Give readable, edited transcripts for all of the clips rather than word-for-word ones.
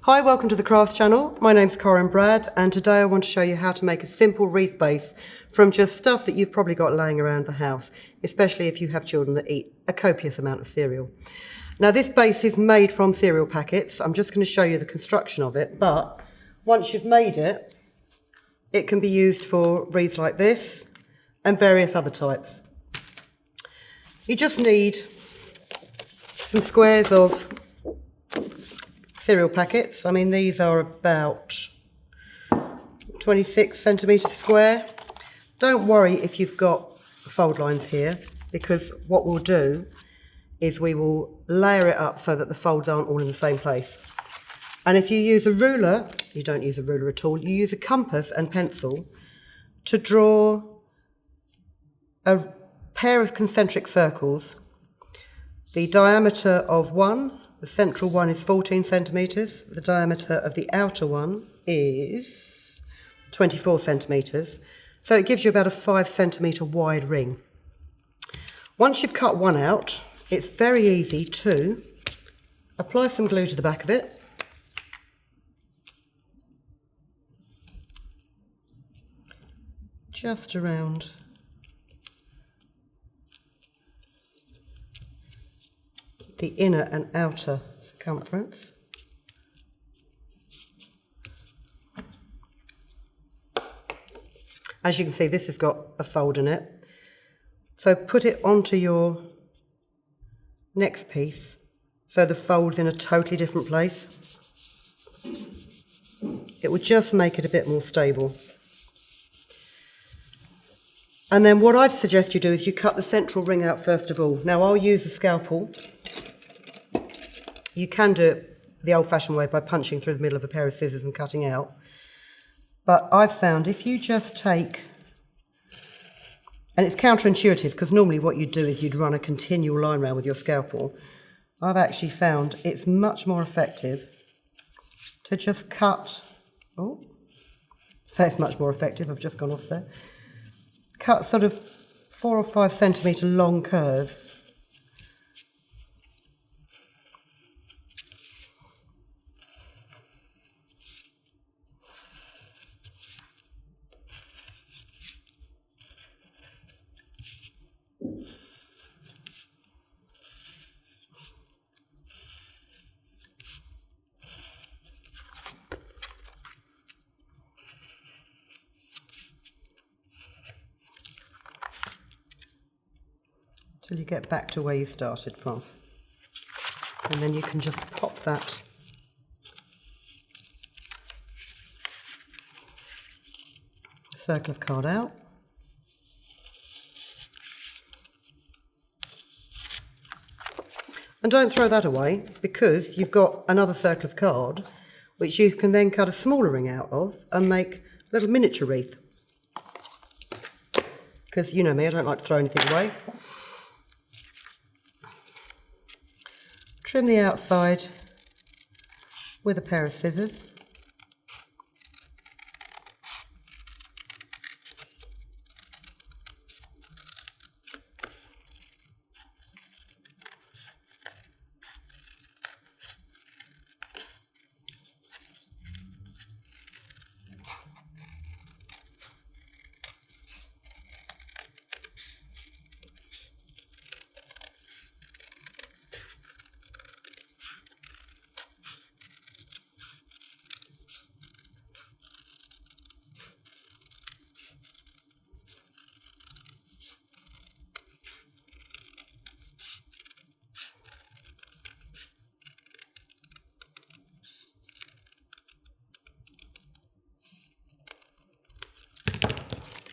Hi, welcome to the Craft Channel. My name's Corinne Brad, and today I want to show you how to make a simple wreath base from just stuff that you've probably got laying around the house, especially if you have children that eat a copious amount of cereal. Now, this base is made from cereal packets. I'm just going to show you the construction of it, but once you've made it, it can be used for wreaths like this and various other types. You just need some squares of cereal packets. I mean, these are about 26 centimetres square. Don't worry if you've got fold lines here, because what we'll do is we will layer it up so that the folds aren't all in the same place. And if you use a ruler, you don't use a ruler at all, you use a compass and pencil to draw a pair of concentric circles. The diameter of one, the central one, is 14 centimetres. The diameter of the outer one is 24 centimetres. So it gives you about a 5 centimetre wide ring. Once you've cut one out, it's very easy to apply some glue to the back of it. Just around the inner and outer circumference. As you can see, this has got a fold in it. So put it onto your next piece so the fold's in a totally different place. It will just make it a bit more stable. And then what I'd suggest you do is you cut the central ring out first of all. Now, I'll use a scalpel. You can do it the old-fashioned way by punching through the middle of a pair of scissors and cutting out. But I've found if you just take, and it's counterintuitive because normally what you'd do is you'd run a continual line round with your scalpel. I've actually found it's much more effective to just cut, so it's much more effective, I've just gone off there. Cut sort of 4 or 5 centimetre long curves. Till you get back to where you started from. And then you can just pop that circle of card out. And don't throw that away, because you've got another circle of card which you can then cut a smaller ring out of and make a little miniature wreath. Because you know me, I don't like to throw anything away. Trim the outside with a pair of scissors.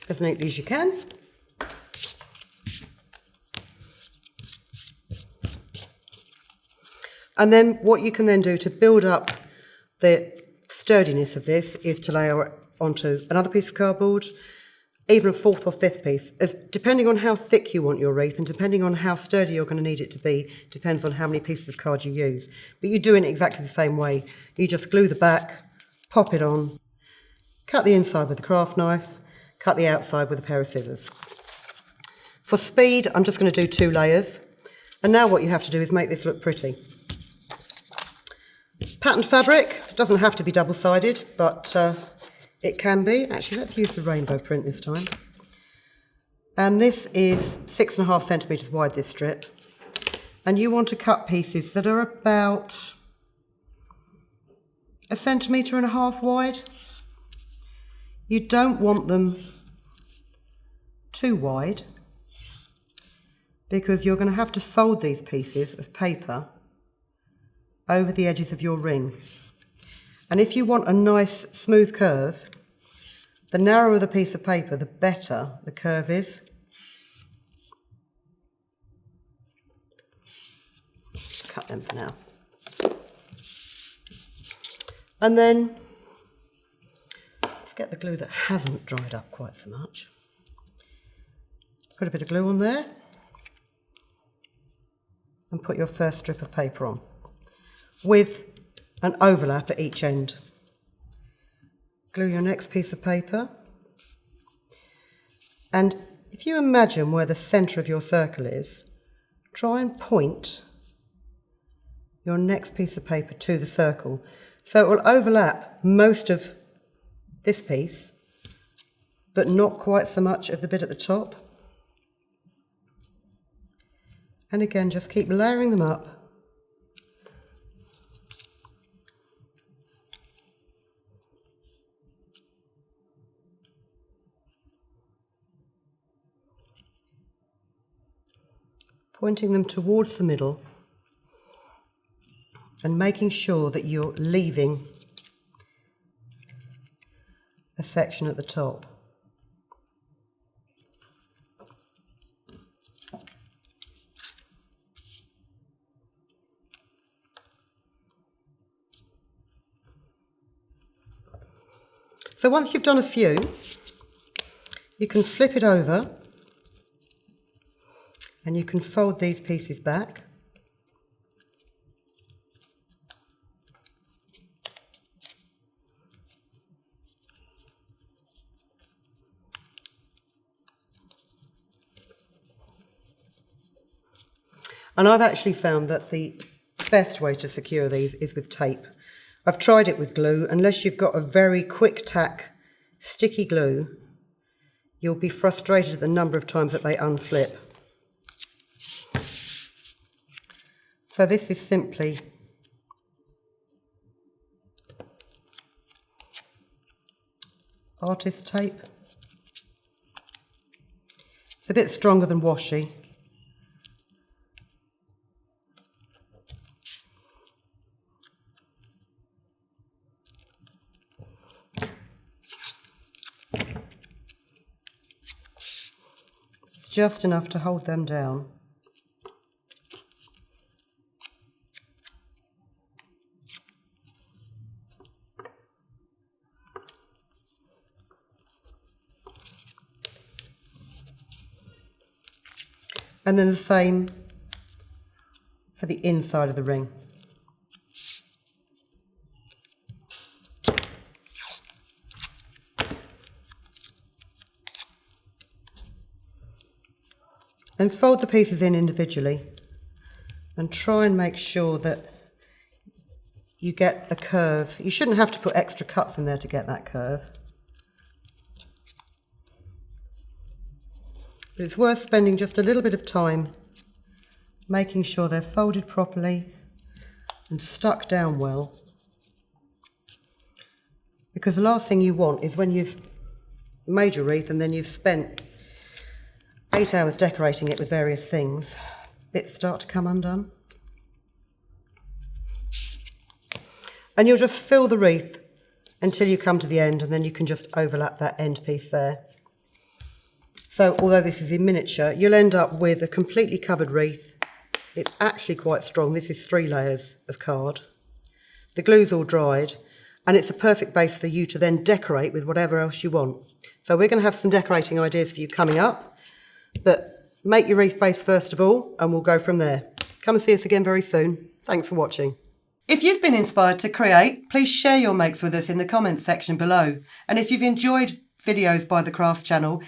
As neatly as you can. And then what you can then do to build up the sturdiness of this is to layer it onto another piece of cardboard, even a 4th or 5th piece. Depending on how thick you want your wreath and depending on how sturdy you're going to need it to be, depends on how many pieces of card you use. But you do it exactly the same way. You just glue the back, pop it on, cut the inside with a craft knife, cut the outside with a pair of scissors. For speed, I'm just going to do 2 layers. And now what you have to do is make this look pretty. Patterned fabric, doesn't have to be double-sided, but it can be. Actually, let's use the rainbow print this time. And this is 6.5 centimetres wide, this strip. And you want to cut pieces that are about 1.5 centimetres wide. You don't want them too wide, because you're going to have to fold these pieces of paper over the edges of your ring. And if you want a nice smooth curve, the narrower the piece of paper, the better the curve is. Cut them for now. And then let's get the glue that hasn't dried up quite so much. Put a bit of glue on there and put your first strip of paper on with an overlap at each end. Glue your next piece of paper, and if you imagine where the centre of your circle is, try and point your next piece of paper to the circle, so it will overlap most of this piece but not quite so much of the bit at the top. And again, just keep layering them up. Pointing them towards the middle and making sure that you're leaving a section at the top. So once you've done a few, you can flip it over and you can fold these pieces back. And I've actually found that the best way to secure these is with tape. I've tried it with glue. Unless you've got a very quick tack sticky glue, you'll be frustrated at the number of times that they unflip. So this is simply artist tape. It's a bit stronger than washi. It's just enough to hold them down. And then the same for the inside of the ring. And fold the pieces in individually and try and make sure that you get a curve. You shouldn't have to put extra cuts in there to get that curve. But it's worth spending just a little bit of time making sure they're folded properly and stuck down well. Because the last thing you want is when you've made your wreath and then you've spent 8 hours decorating it with various things, bits start to come undone. And you'll just fill the wreath until you come to the end, and then you can just overlap that end piece there. So although this is in miniature, you'll end up with a completely covered wreath. It's actually quite strong. This is 3 layers of card. The glue's all dried, and it's a perfect base for you to then decorate with whatever else you want. So we're going to have some decorating ideas for you coming up, but make your wreath base first of all, and we'll go from there. Come and see us again very soon. Thanks for watching. If you've been inspired to create, please share your makes with us in the comments section below. And if you've enjoyed videos by the Crafts channel,